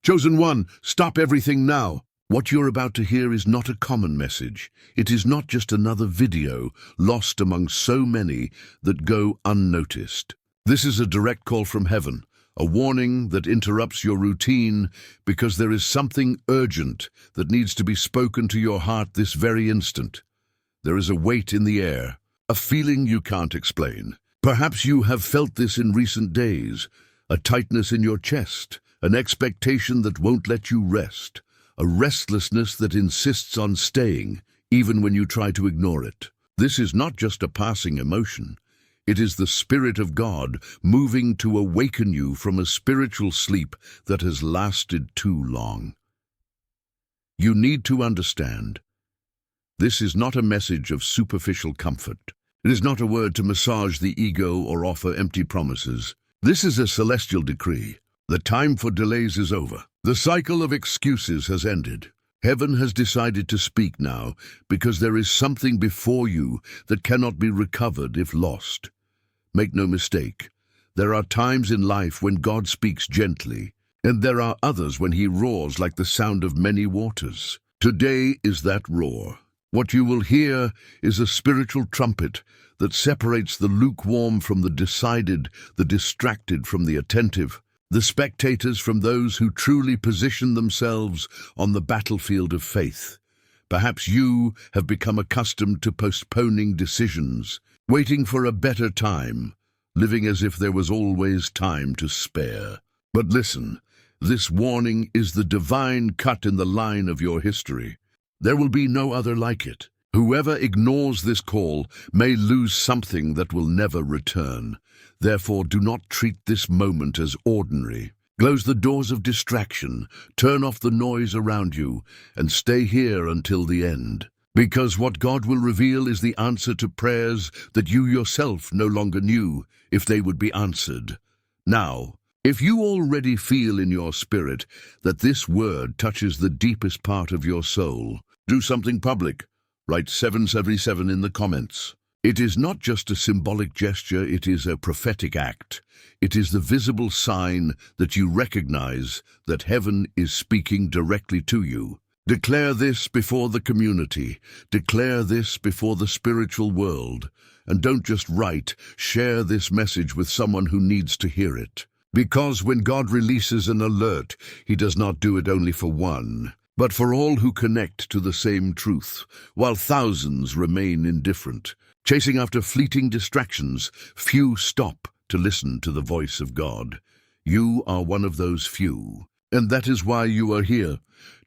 Chosen One, stop everything now. What you're about to hear is not a common message. It is not just another video lost among so many that go unnoticed. This is a direct call from heaven, a warning that interrupts your routine because there is something urgent that needs to be spoken to your heart this very instant. There is a weight in the air, a feeling you can't explain. Perhaps you have felt this in recent days, a tightness in your chest, an expectation that won't let you rest, a restlessness that insists on staying, even when you try to ignore it. This is not just a passing emotion. It is the Spirit of God moving to awaken you from a spiritual sleep that has lasted too long. You need to understand. This is not a message of superficial comfort. It is not a word to massage the ego or offer empty promises. This is a celestial decree. The time for delays is over. The cycle of excuses has ended. Heaven has decided to speak now because there is something before you that cannot be recovered if lost. Make no mistake, there are times in life when God speaks gently, and there are others when he roars like the sound of many waters. Today is that roar. What you will hear is a spiritual trumpet that separates the lukewarm from the decided, the distracted from the attentive, the spectators from those who truly position themselves on the battlefield of faith. Perhaps you have become accustomed to postponing decisions, waiting for a better time, living as if there was always time to spare. But listen, this warning is the divine cut in the line of your history. There will be no other like it. Whoever ignores this call may lose something that will never return. Therefore, do not treat this moment as ordinary. Close the doors of distraction, turn off the noise around you, and stay here until the end. Because what God will reveal is the answer to prayers that you yourself no longer knew if they would be answered. Now, if you already feel in your spirit that this word touches the deepest part of your soul, do something public. Write 777 in the comments. It is not just a symbolic gesture, it is a prophetic act. It is the visible sign that you recognize that heaven is speaking directly to you. Declare this before the community. Declare this before the spiritual world. And don't just write, share this message with someone who needs to hear it. Because when God releases an alert, he does not do it only for one, but for all who connect to the same truth, while thousands remain indifferent. Chasing after fleeting distractions, few stop to listen to the voice of God. You are one of those few, and that is why you are here.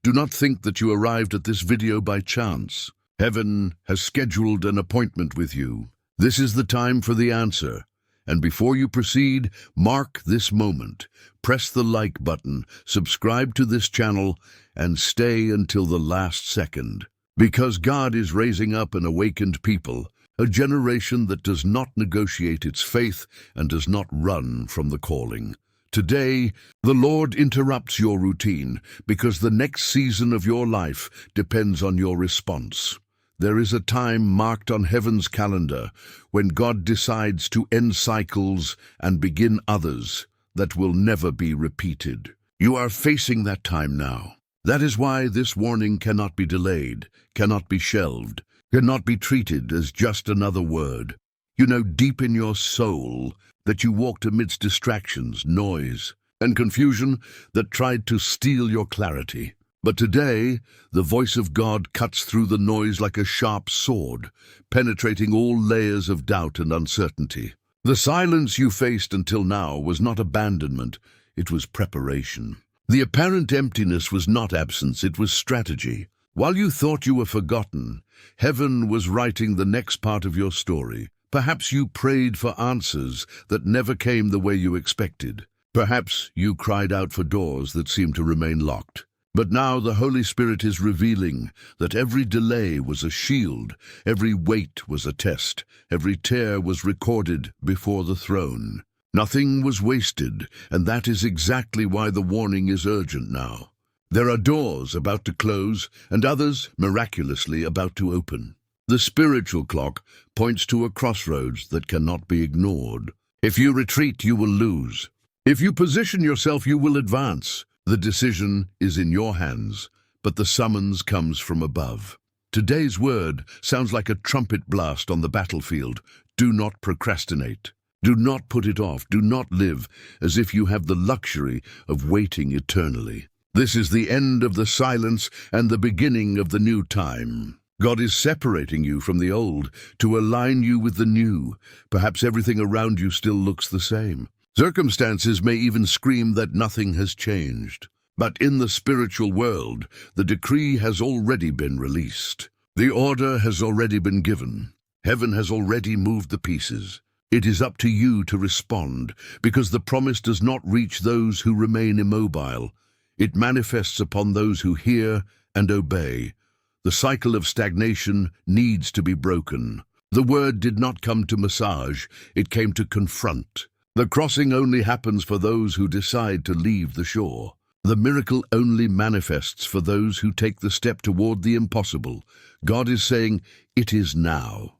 Do not think that you arrived at this video by chance. Heaven has scheduled an appointment with you. This is the time for the answer. And before you proceed, mark this moment. Press the like button, subscribe to this channel, and stay until the last second. Because God is raising up an awakened people, a generation that does not negotiate its faith and does not run from the calling. Today, the Lord interrupts your routine because the next season of your life depends on your response. There is a time marked on heaven's calendar when God decides to end cycles and begin others that will never be repeated. You are facing that time now. That is why this warning cannot be delayed, cannot be shelved, cannot be treated as just another word. You know deep in your soul that you walked amidst distractions, noise, and confusion that tried to steal your clarity. But today, the voice of God cuts through the noise like a sharp sword, penetrating all layers of doubt and uncertainty. The silence you faced until now was not abandonment, it was preparation. The apparent emptiness was not absence, it was strategy. While you thought you were forgotten, heaven was writing the next part of your story. Perhaps you prayed for answers that never came the way you expected. Perhaps you cried out for doors that seemed to remain locked. But now the Holy Spirit is revealing that every delay was a shield, every wait was a test, every tear was recorded before the throne. Nothing was wasted, and that is exactly why the warning is urgent now. There are doors about to close, and others, miraculously, about to open. The spiritual clock points to a crossroads that cannot be ignored. If you retreat, you will lose. If you position yourself, you will advance. The decision is in your hands, but the summons comes from above. Today's word sounds like a trumpet blast on the battlefield. Do not procrastinate. Do not put it off. Do not live as if you have the luxury of waiting eternally. This is the end of the silence and the beginning of the new time. God is separating you from the old to align you with the new. Perhaps everything around you still looks the same. Circumstances may even scream that nothing has changed. But in the spiritual world, the decree has already been released. The order has already been given. Heaven has already moved the pieces. It is up to you to respond, because the promise does not reach those who remain immobile. It manifests upon those who hear and obey. The cycle of stagnation needs to be broken. The word did not come to massage, it came to confront. The crossing only happens for those who decide to leave the shore. The miracle only manifests for those who take the step toward the impossible. God is saying, it is now.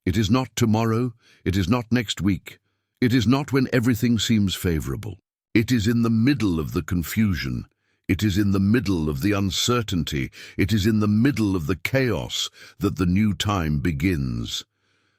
It is not tomorrow. It is not next week. It is not when everything seems favorable. It is in the middle of the confusion. It is in the middle of the uncertainty. It is in the middle of the chaos that the new time begins.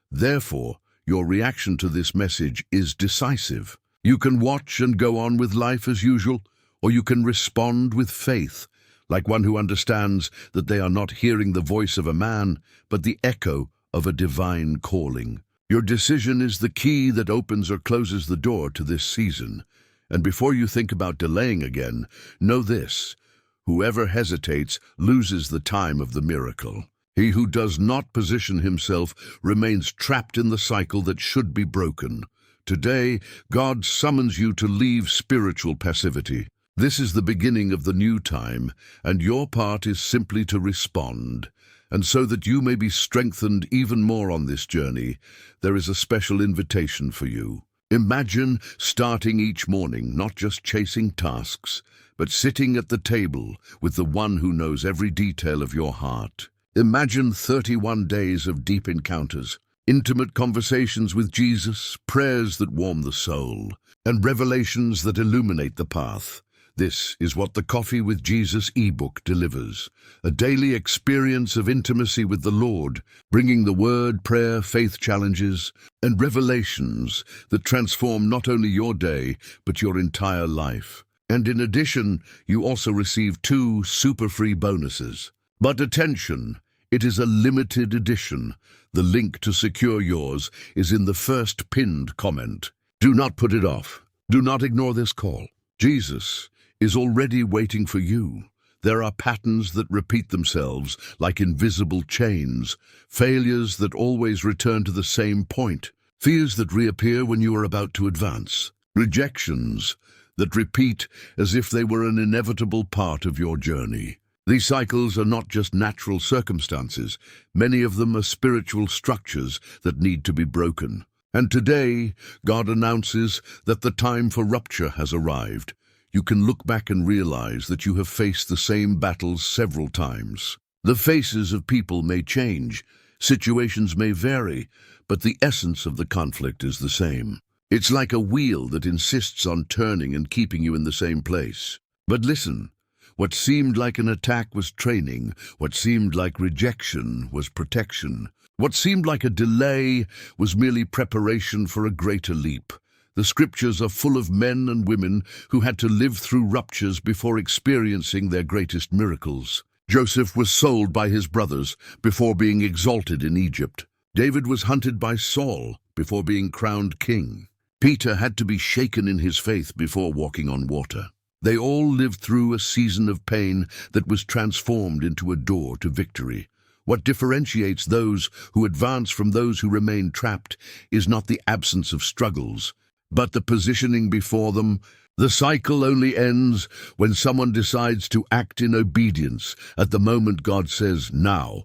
Therefore, your reaction to this message is decisive. You can watch and go on with life as usual, or you can respond with faith, like one who understands that they are not hearing the voice of a man, but the echo of a divine calling. Your decision is the key that opens or closes the door to this season. And before you think about delaying again, know this: whoever hesitates loses the time of the miracle. He who does not position himself remains trapped in the cycle that should be broken. Today, God summons you to leave spiritual passivity. This is the beginning of the new time, and your part is simply to respond. And so that you may be strengthened even more on this journey, there is a special invitation for you. Imagine starting each morning not just chasing tasks, but sitting at the table with the one who knows every detail of your heart. Imagine 31 days of deep encounters, intimate conversations with Jesus, prayers that warm the soul, and revelations that illuminate the path. This is what the Coffee with Jesus ebook delivers, a daily experience of intimacy with the Lord, bringing the word, prayer, faith challenges, and revelations that transform not only your day, but your entire life. And in addition, you also receive 2 super free bonuses. But attention, it is a limited edition. The link to secure yours is in the first pinned comment. Do not put it off. Do not ignore this call. Jesus is already waiting for you. There are patterns that repeat themselves like invisible chains, failures that always return to the same point, fears that reappear when you are about to advance, rejections that repeat as if they were an inevitable part of your journey. These cycles are not just natural circumstances. Many of them are spiritual structures that need to be broken. And today, God announces that the time for rupture has arrived. You can look back and realize that you have faced the same battles several times. The faces of people may change, situations may vary, but the essence of the conflict is the same. It's like a wheel that insists on turning and keeping you in the same place. But listen, what seemed like an attack was training. What seemed like rejection was protection. What seemed like a delay was merely preparation for a greater leap. The scriptures are full of men and women who had to live through ruptures before experiencing their greatest miracles. Joseph was sold by his brothers before being exalted in Egypt. David was hunted by Saul before being crowned king. Peter had to be shaken in his faith before walking on water. They all lived through a season of pain that was transformed into a door to victory. What differentiates those who advance from those who remain trapped is not the absence of struggles, but the positioning before them. The cycle only ends when someone decides to act in obedience at the moment God says, now.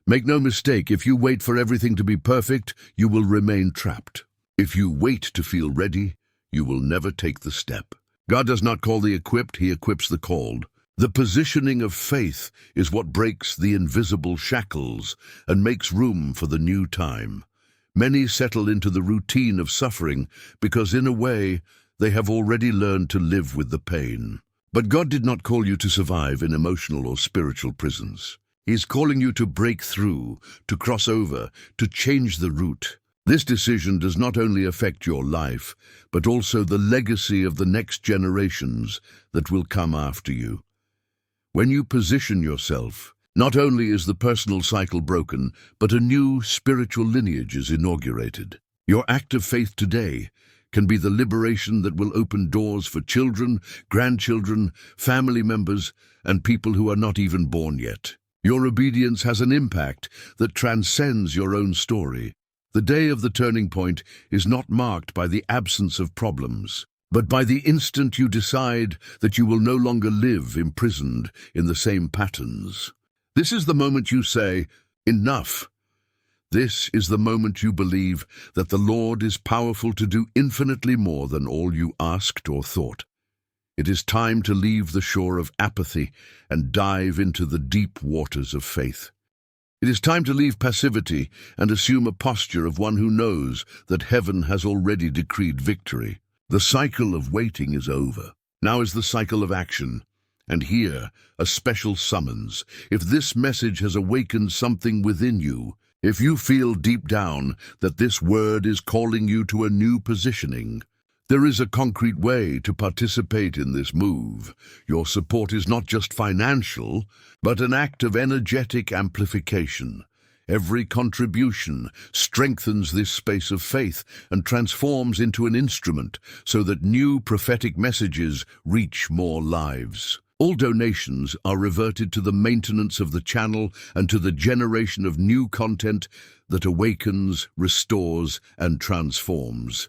Make no mistake, if you wait for everything to be perfect, you will remain trapped. If you wait to feel ready, you will never take the step. God does not call the equipped, He equips the called. The positioning of faith is what breaks the invisible shackles and makes room for the new time. Many settle into the routine of suffering because, in a way, they have already learned to live with the pain. But God did not call you to survive in emotional or spiritual prisons. He is calling you to break through, to cross over, to change the route. This decision does not only affect your life, but also the legacy of the next generations that will come after you. When you position yourself, not only is the personal cycle broken, but a new spiritual lineage is inaugurated. Your act of faith today can be the liberation that will open doors for children, grandchildren, family members, and people who are not even born yet. Your obedience has an impact that transcends your own story. The day of the turning point is not marked by the absence of problems, but by the instant you decide that you will no longer live imprisoned in the same patterns. This is the moment you say, "Enough." This is the moment you believe that the Lord is powerful to do infinitely more than all you asked or thought. It is time to leave the shore of apathy and dive into the deep waters of faith. It is time to leave passivity and assume a posture of one who knows that heaven has already decreed victory. The cycle of waiting is over. Now is the cycle of action. And here, a special summons. If this message has awakened something within you, if you feel deep down that this word is calling you to a new positioning, there is a concrete way to participate in this move. Your support is not just financial, but an act of energetic amplification. Every contribution strengthens this space of faith and transforms into an instrument so that new prophetic messages reach more lives. All donations are reverted to the maintenance of the channel and to the generation of new content that awakens, restores, and transforms.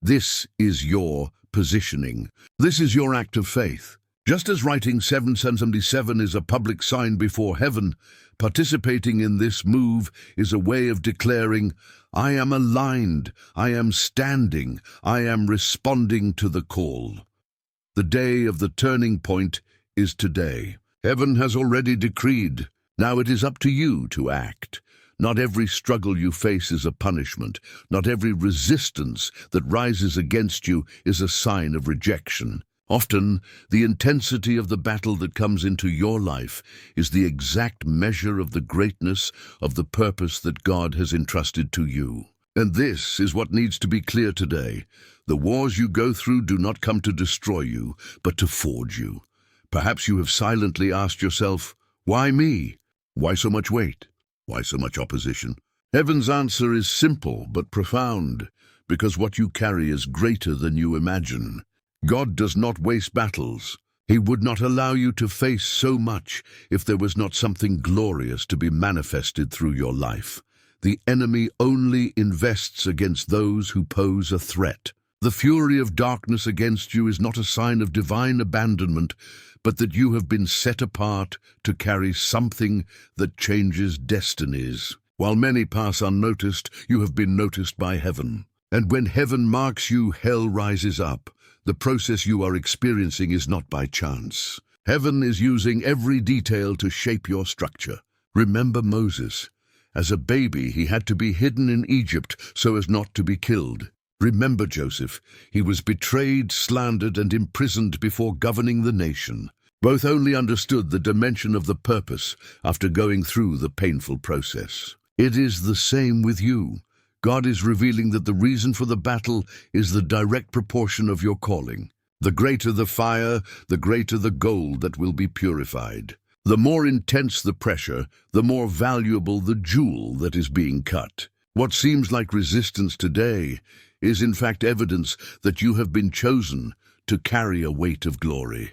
This is your positioning. This is your act of faith. Just as writing 777 is a public sign before heaven, participating in this move is a way of declaring, "I am aligned, I am standing, I am responding to the call." The day of the turning point is today. Heaven has already decreed. Now it is up to you to act. Not every struggle you face is a punishment. Not every resistance that rises against you is a sign of rejection. Often, the intensity of the battle that comes into your life is the exact measure of the greatness of the purpose that God has entrusted to you. And this is what needs to be clear today. The wars you go through do not come to destroy you, but to forge you. Perhaps you have silently asked yourself, "Why me? Why so much weight? Why so much opposition?" Heaven's answer is simple but profound, because what you carry is greater than you imagine. God does not waste battles. He would not allow you to face so much if there was not something glorious to be manifested through your life. The enemy only invests against those who pose a threat. The fury of darkness against you is not a sign of divine abandonment, but that you have been set apart to carry something that changes destinies. While many pass unnoticed, you have been noticed by heaven. And when heaven marks you, hell rises up. The process you are experiencing is not by chance. Heaven is using every detail to shape your structure. Remember Moses. As a baby, he had to be hidden in Egypt so as not to be killed. Remember Joseph. He was betrayed, slandered, and imprisoned before governing the nation. Both only understood the dimension of the purpose after going through the painful process. It is the same with you. God is revealing that the reason for the battle is the direct proportion of your calling. The greater the fire, the greater the gold that will be purified. The more intense the pressure, the more valuable the jewel that is being cut. What seems like resistance today is in fact evidence that you have been chosen to carry a weight of glory.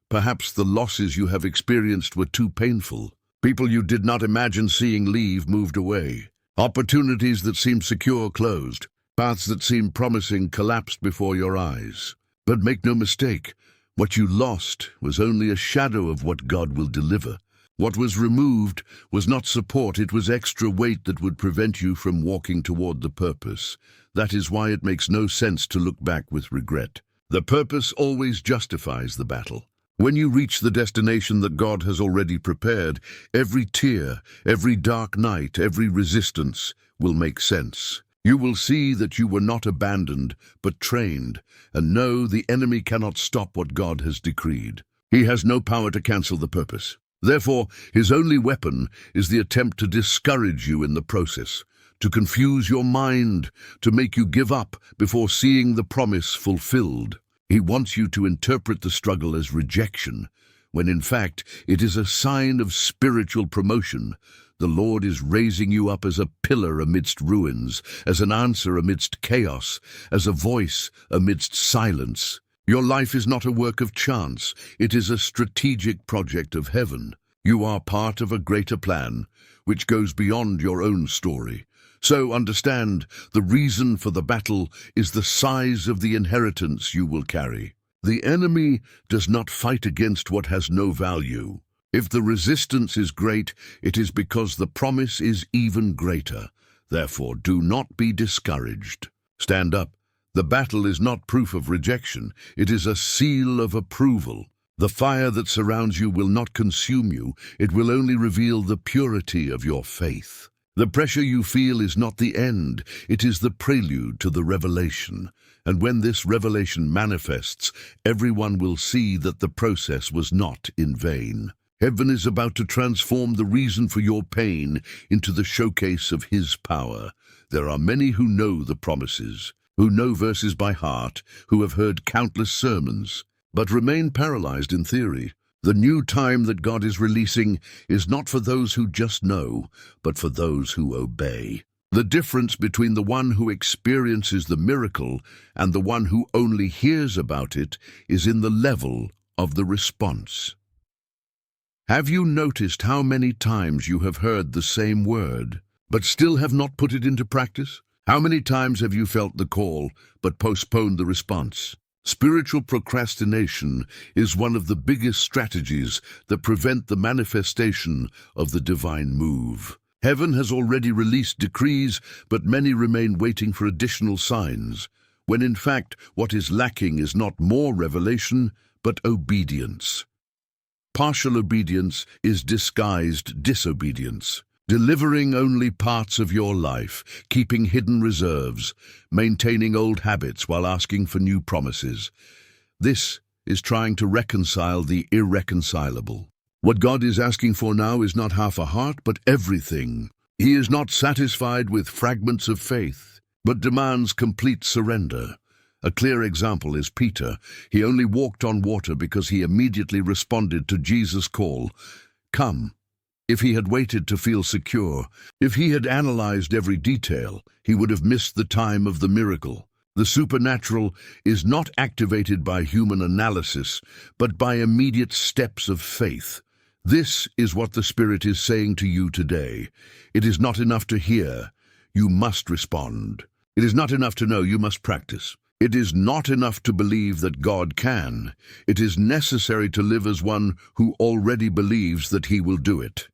Perhaps the losses you have experienced were too painful. People you did not imagine seeing leave moved away. Opportunities that seemed secure closed. Paths that seemed promising collapsed before your eyes. But make no mistake, what you lost was only a shadow of what God will deliver. What was removed was not support, it was extra weight that would prevent you from walking toward the purpose. That is why it makes no sense to look back with regret. The purpose always justifies the battle. When you reach the destination that God has already prepared, every tear, every dark night, every resistance will make sense. You will see that you were not abandoned, but trained, and know the enemy cannot stop what God has decreed. He has no power to cancel the purpose. Therefore, his only weapon is the attempt to discourage you in the process, to confuse your mind, to make you give up before seeing the promise fulfilled. He wants you to interpret the struggle as rejection, when in fact it is a sign of spiritual promotion. The Lord is raising you up as a pillar amidst ruins, as an answer amidst chaos, as a voice amidst silence. Your life is not a work of chance. It is a strategic project of heaven. You are part of a greater plan, which goes beyond your own story. So understand, the reason for the battle is the size of the inheritance you will carry. The enemy does not fight against what has no value. If the resistance is great, it is because the promise is even greater. Therefore, do not be discouraged. Stand up. The battle is not proof of rejection. It is a seal of approval. The fire that surrounds you will not consume you. It will only reveal the purity of your faith. The pressure you feel is not the end. It is the prelude to the revelation. And when this revelation manifests, everyone will see that the process was not in vain. Heaven is about to transform the reason for your pain into the showcase of His power. There are many who know the promises, who know verses by heart, who have heard countless sermons, but remain paralyzed in theory. The new time that God is releasing is not for those who just know, but for those who obey. The difference between the one who experiences the miracle and the one who only hears about it is in the level of the response. Have you noticed how many times you have heard the same word, but still have not put it into practice? How many times have you felt the call, but postponed the response? Spiritual procrastination is one of the biggest strategies that prevent the manifestation of the divine move. Heaven has already released decrees, but many remain waiting for additional signs, when in fact what is lacking is not more revelation, but obedience. Partial obedience is disguised disobedience. Delivering only parts of your life, keeping hidden reserves, maintaining old habits while asking for new promises. This is trying to reconcile the irreconcilable. What God is asking for now is not half a heart, but everything. He is not satisfied with fragments of faith, but demands complete surrender. A clear example is Peter. He only walked on water because he immediately responded to Jesus' call, "Come." If he had waited to feel secure, if he had analyzed every detail, he would have missed the time of the miracle. The supernatural is not activated by human analysis, but by immediate steps of faith. This is what the Spirit is saying to you today. It is not enough to hear. You must respond. It is not enough to know. You must practice. It is not enough to believe that God can. It is necessary to live as one who already believes that He will do it.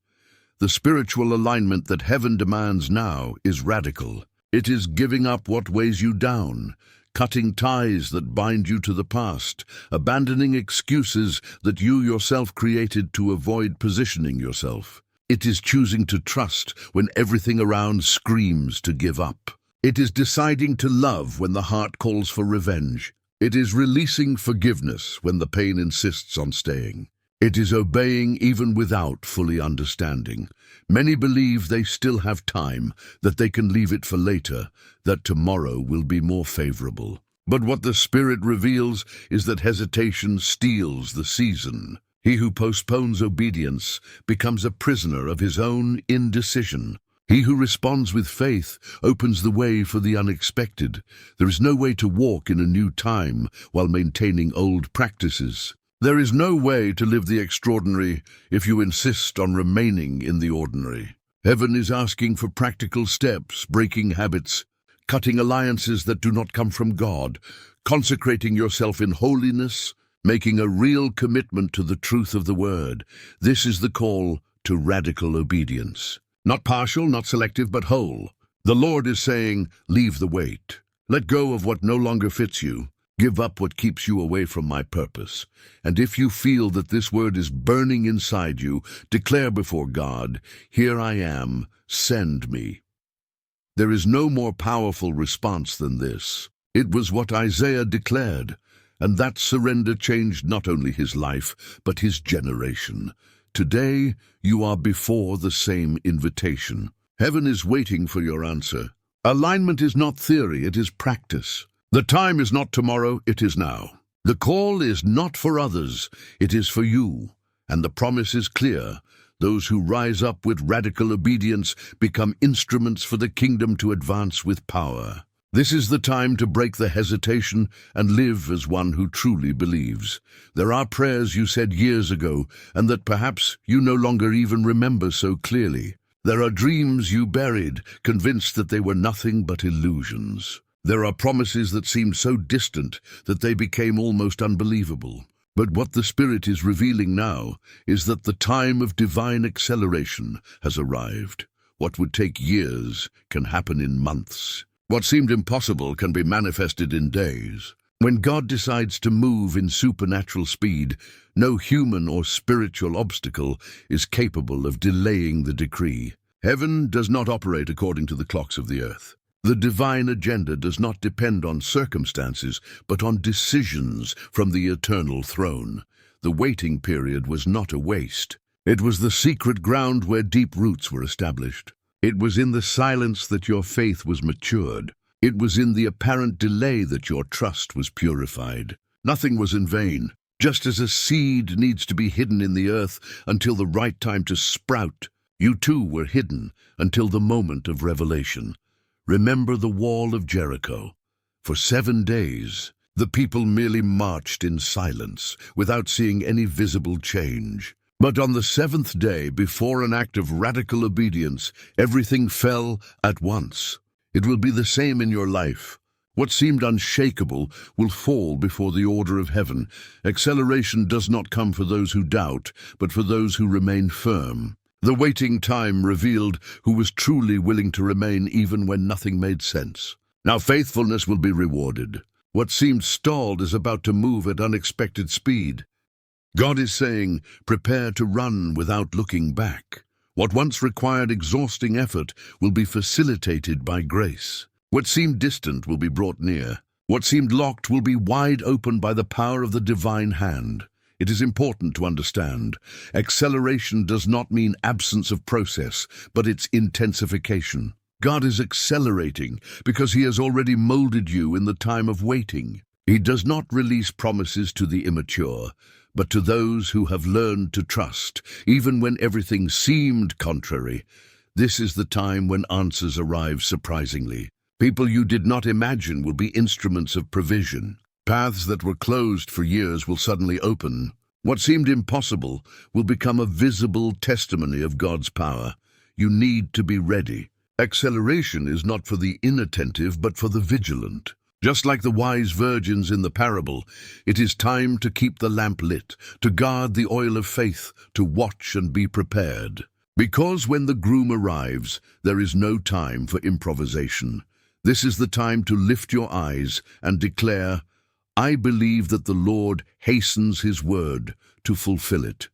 The spiritual alignment that heaven demands now is radical. It is giving up what weighs you down, cutting ties that bind you to the past, abandoning excuses that you yourself created to avoid positioning yourself. It is choosing to trust when everything around screams to give up. It is deciding to love when the heart calls for revenge. It is releasing forgiveness when the pain insists on staying. It is obeying even without fully understanding. Many believe they still have time, that they can leave it for later, that tomorrow will be more favorable. But what the Spirit reveals is that hesitation steals the season. He who postpones obedience becomes a prisoner of his own indecision. He who responds with faith opens the way for the unexpected. There is no way to walk in a new time while maintaining old practices. There is no way to live the extraordinary if you insist on remaining in the ordinary. Heaven is asking for practical steps, breaking habits, cutting alliances that do not come from God, consecrating yourself in holiness, making a real commitment to the truth of the Word. This is the call to radical obedience. Not partial, not selective, but whole. The Lord is saying, leave the weight. Let go of what no longer fits you. Give up what keeps you away from my purpose. And if you feel that this word is burning inside you, declare before God, "Here I am, send me." There is no more powerful response than this. It was what Isaiah declared. And that surrender changed not only his life, but his generation. Today, you are before the same invitation. Heaven is waiting for your answer. Alignment is not theory, it is practice. The time is not tomorrow, it is now. The call is not for others, it is for you. And the promise is clear. Those who rise up with radical obedience become instruments for the kingdom to advance with power. This is the time to break the hesitation and live as one who truly believes. There are prayers you said years ago and that perhaps you no longer even remember so clearly. There are dreams you buried, convinced that they were nothing but illusions. There are promises that seemed so distant that they became almost unbelievable. But what the Spirit is revealing now is that the time of divine acceleration has arrived. What would take years can happen in months. What seemed impossible can be manifested in days. When God decides to move in supernatural speed, no human or spiritual obstacle is capable of delaying the decree. Heaven does not operate according to the clocks of the earth. The divine agenda does not depend on circumstances, but on decisions from the eternal throne. The waiting period was not a waste. It was the secret ground where deep roots were established. It was in the silence that your faith was matured. It was in the apparent delay that your trust was purified. Nothing was in vain. Just as a seed needs to be hidden in the earth until the right time to sprout, you too were hidden until the moment of revelation. Remember the wall of Jericho. For 7 days, the people merely marched in silence, without seeing any visible change. But on the 7th day, before an act of radical obedience, everything fell at once. It will be the same in your life. What seemed unshakable will fall before the order of heaven. Acceleration does not come for those who doubt, but for those who remain firm. The waiting time revealed who was truly willing to remain even when nothing made sense. Now faithfulness will be rewarded. What seemed stalled is about to move at unexpected speed. God is saying, prepare to run without looking back. What once required exhausting effort will be facilitated by grace. What seemed distant will be brought near. What seemed locked will be wide open by the power of the divine hand. It is important to understand. Acceleration does not mean absence of process, but its intensification. God is accelerating because He has already molded you in the time of waiting. He does not release promises to the immature, but to those who have learned to trust, even when everything seemed contrary. This is the time when answers arrive surprisingly. People you did not imagine will be instruments of provision. Paths that were closed for years will suddenly open. What seemed impossible will become a visible testimony of God's power. You need to be ready. Acceleration is not for the inattentive, but for the vigilant. Just like the wise virgins in the parable, it is time to keep the lamp lit, to guard the oil of faith, to watch and be prepared. Because when the groom arrives, there is no time for improvisation. This is the time to lift your eyes and declare, I believe that the Lord hastens His word to fulfill it.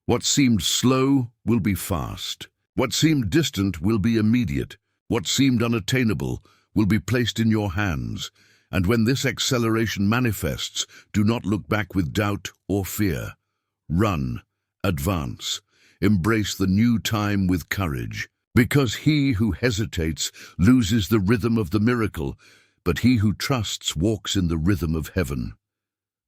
What seemed slow will be fast. What seemed distant will be immediate. What seemed unattainable will be placed in your hands. And when this acceleration manifests, do not look back with doubt or fear. Run, advance, embrace the new time with courage. Because he who hesitates loses the rhythm of the miracle, but he who trusts walks in the rhythm of heaven.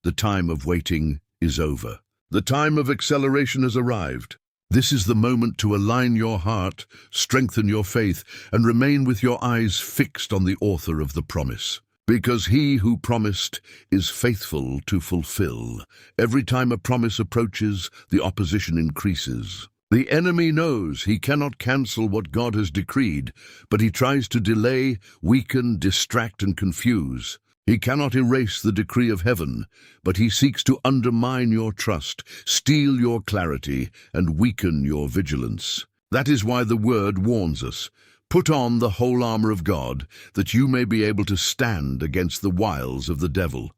The time of waiting is over. The time of acceleration has arrived. This is the moment to align your heart, strengthen your faith, and remain with your eyes fixed on the author of the promise. Because he who promised is faithful to fulfill. Every time a promise approaches, the opposition increases. The enemy knows he cannot cancel what God has decreed, but he tries to delay, weaken, distract, and confuse. He cannot erase the decree of heaven, but he seeks to undermine your trust, steal your clarity, and weaken your vigilance. That is why the Word warns us, put on the whole armor of God, that you may be able to stand against the wiles of the devil.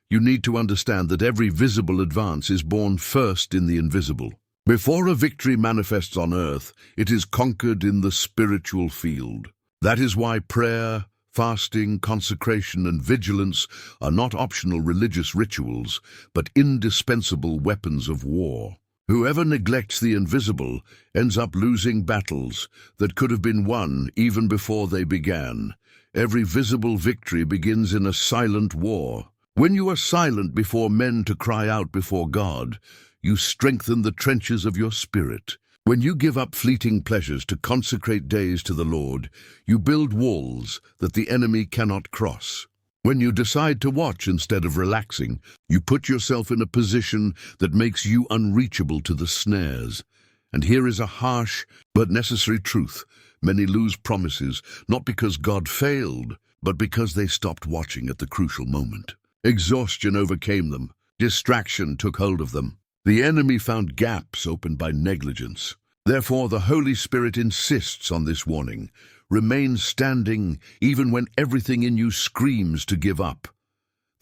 You need to understand that every visible advance is born first in the invisible. Before a victory manifests on earth, it is conquered in the spiritual field. That is why prayer, Fasting, consecration, and vigilance are not optional religious rituals, but indispensable weapons of war. Whoever neglects the invisible ends up losing battles that could have been won even before they began. Every visible victory begins in a silent war. When you are silent before men to cry out before God, you strengthen the trenches of your spirit. When you give up fleeting pleasures to consecrate days to the Lord, you build walls that the enemy cannot cross. When you decide to watch instead of relaxing, you put yourself in a position that makes you unreachable to the snares. And here is a harsh but necessary truth. Many lose promises, not because God failed, but because they stopped watching at the crucial moment. Exhaustion overcame them. Distraction took hold of them. The enemy found gaps opened by negligence. Therefore, the Holy Spirit insists on this warning. Remain standing even when everything in you screams to give up.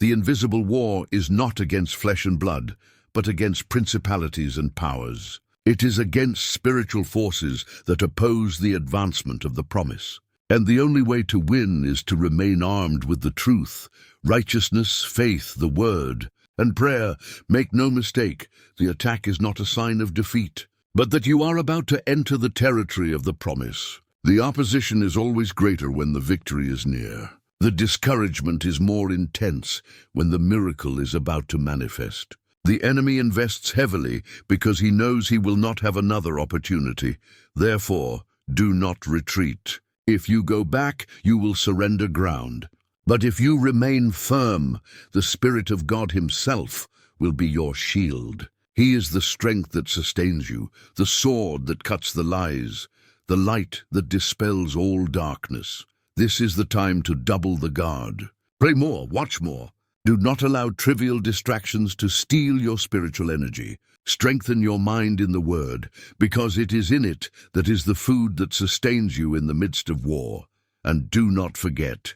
The invisible war is not against flesh and blood, but against principalities and powers. It is against spiritual forces that oppose the advancement of the promise. And the only way to win is to remain armed with the truth, righteousness, faith, the word, and prayer. Make no mistake, the attack is not a sign of defeat, but that you are about to enter the territory of the promise. The opposition is always greater when the victory is near. The discouragement is more intense when the miracle is about to manifest. The enemy invests heavily because he knows he will not have another opportunity. Therefore, do not retreat. If you go back, you will surrender ground. But if you remain firm, the Spirit of God Himself will be your shield. He is the strength that sustains you, the sword that cuts the lies, the light that dispels all darkness. This is the time to double the guard. Pray more, watch more. Do not allow trivial distractions to steal your spiritual energy. Strengthen your mind in the Word, because it is in it that is the food that sustains you in the midst of war. And do not forget,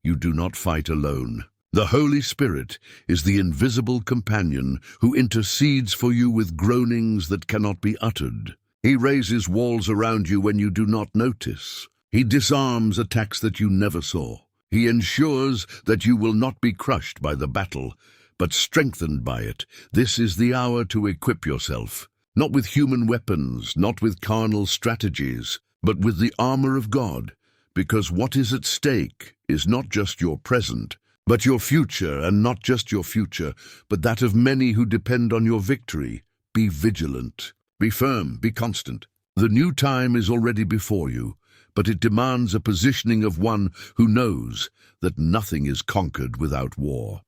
you do not fight alone. The Holy Spirit is the invisible companion who intercedes for you with groanings that cannot be uttered. He raises walls around you when you do not notice. He disarms attacks that you never saw. He ensures that you will not be crushed by the battle, but strengthened by it. This is the hour to equip yourself, not with human weapons, not with carnal strategies, but with the armor of God, because what is at stake is not just your present, but your future, and not just your future, but that of many who depend on your victory. Be vigilant. Be firm, be constant. The new time is already before you, but it demands a positioning of one who knows that nothing is conquered without war.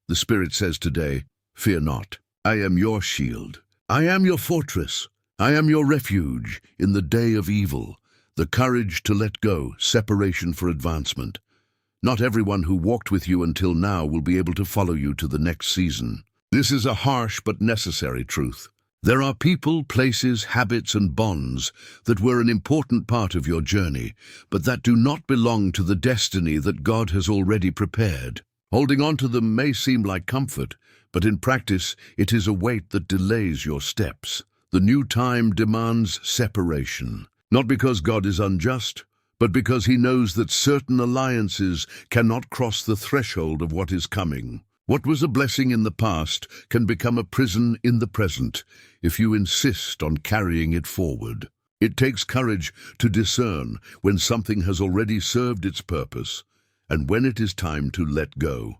The Spirit says today, fear not. I am your shield. I am your fortress. I am your refuge in the day of evil. The courage to let go, separation for advancement. Not everyone who walked with you until now will be able to follow you to the next season. This is a harsh but necessary truth. There are people, places, habits, and bonds that were an important part of your journey, but that do not belong to the destiny that God has already prepared. Holding on to them may seem like comfort, but in practice it is a weight that delays your steps. The new time demands separation, not because God is unjust, but because He knows that certain alliances cannot cross the threshold of what is coming. What was a blessing in the past can become a prison in the present if you insist on carrying it forward. It takes courage to discern when something has already served its purpose and when it is time to let go.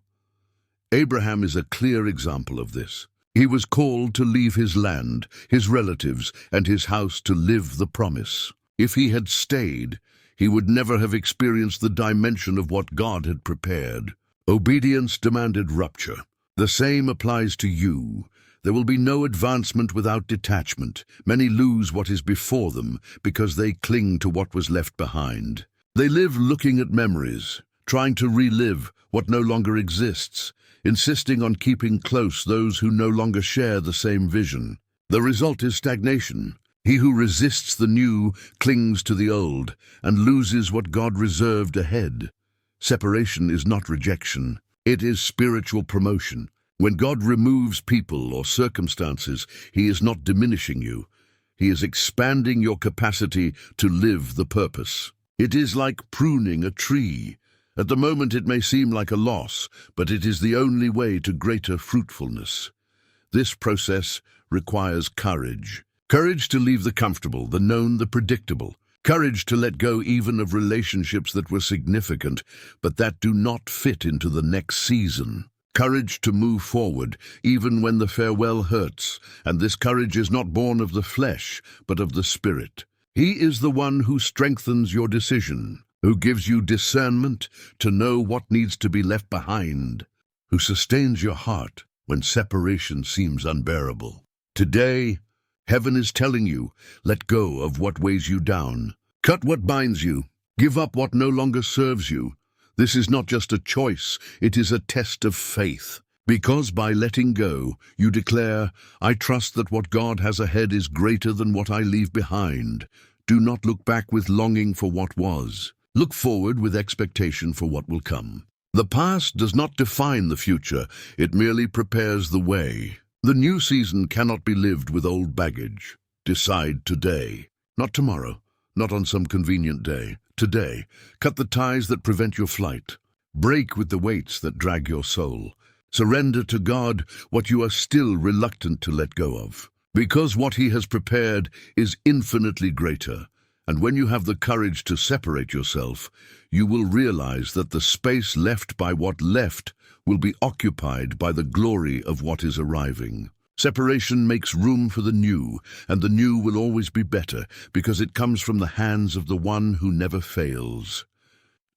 Abraham is a clear example of this. He was called to leave his land, his relatives, and his house to live the promise. If he had stayed, he would never have experienced the dimension of what God had prepared. Obedience demanded rupture. The same applies to you. There will be no advancement without detachment. Many lose what is before them because they cling to what was left behind. They live looking at memories, trying to relive what no longer exists, insisting on keeping close those who no longer share the same vision. The result is stagnation. He who resists the new clings to the old and loses what God reserved ahead. Separation is not rejection. It is spiritual promotion. When God removes people or circumstances, He is not diminishing you. He is expanding your capacity to live the purpose. It is like pruning a tree. At the moment it may seem like a loss, but it is the only way to greater fruitfulness. This process requires courage. Courage to leave the comfortable, the known, the predictable. Courage to let go even of relationships that were significant, but that do not fit into the next season. Courage to move forward, even when the farewell hurts, and this courage is not born of the flesh, but of the Spirit. He is the one who strengthens your decision, who gives you discernment to know what needs to be left behind, who sustains your heart when separation seems unbearable. Today, heaven is telling you, let go of what weighs you down. Cut what binds you. Give up what no longer serves you. This is not just a choice, it is a test of faith. Because by letting go, you declare, I trust that what God has ahead is greater than what I leave behind. Do not look back with longing for what was. Look forward with expectation for what will come. The past does not define the future, it merely prepares the way. The new season cannot be lived with old baggage. Decide today, not tomorrow, not on some convenient day. Today, cut the ties that prevent your flight. Break with the weights that drag your soul. Surrender to God what you are still reluctant to let go of. Because what He has prepared is infinitely greater. And when you have the courage to separate yourself, you will realize that the space left by what left will be occupied by the glory of what is arriving. Separation makes room for the new, and the new will always be better because it comes from the hands of the one who never fails.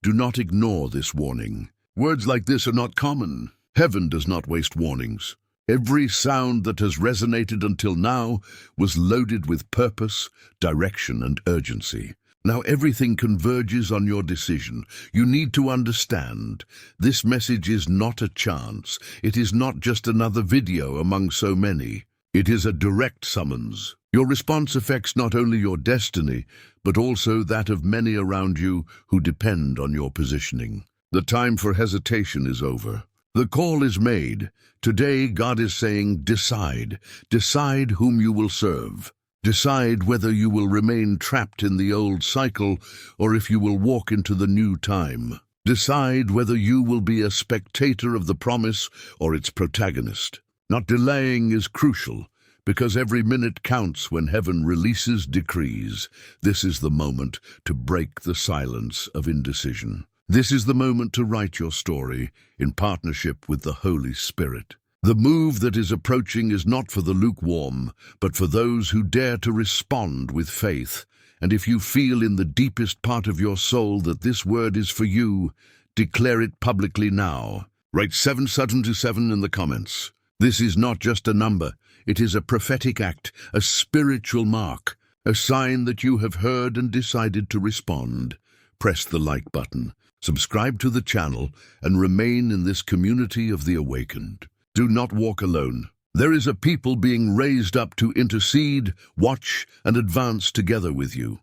Do not ignore this warning. Words like this are not common. Heaven does not waste warnings. Every sound that has resonated until now was loaded with purpose, direction, and urgency. Now everything converges on your decision. You need to understand, this message is not a chance. It is not just another video among so many. It is a direct summons. Your response affects not only your destiny, but also that of many around you who depend on your positioning. The time for hesitation is over. The call is made. Today, God is saying, decide. Decide whom you will serve. Decide whether you will remain trapped in the old cycle or if you will walk into the new time. Decide whether you will be a spectator of the promise or its protagonist. Not delaying is crucial, because every minute counts when heaven releases decrees. This is the moment to break the silence of indecision. This is the moment to write your story in partnership with the Holy Spirit. The move that is approaching is not for the lukewarm, but for those who dare to respond with faith. And if you feel in the deepest part of your soul that this word is for you, declare it publicly now. Write 777 in the comments. This is not just a number. It is a prophetic act, a spiritual mark, a sign that you have heard and decided to respond. Press the like button, subscribe to the channel, and remain in this community of the awakened. Do not walk alone. There is a people being raised up to intercede, watch, and advance together with you.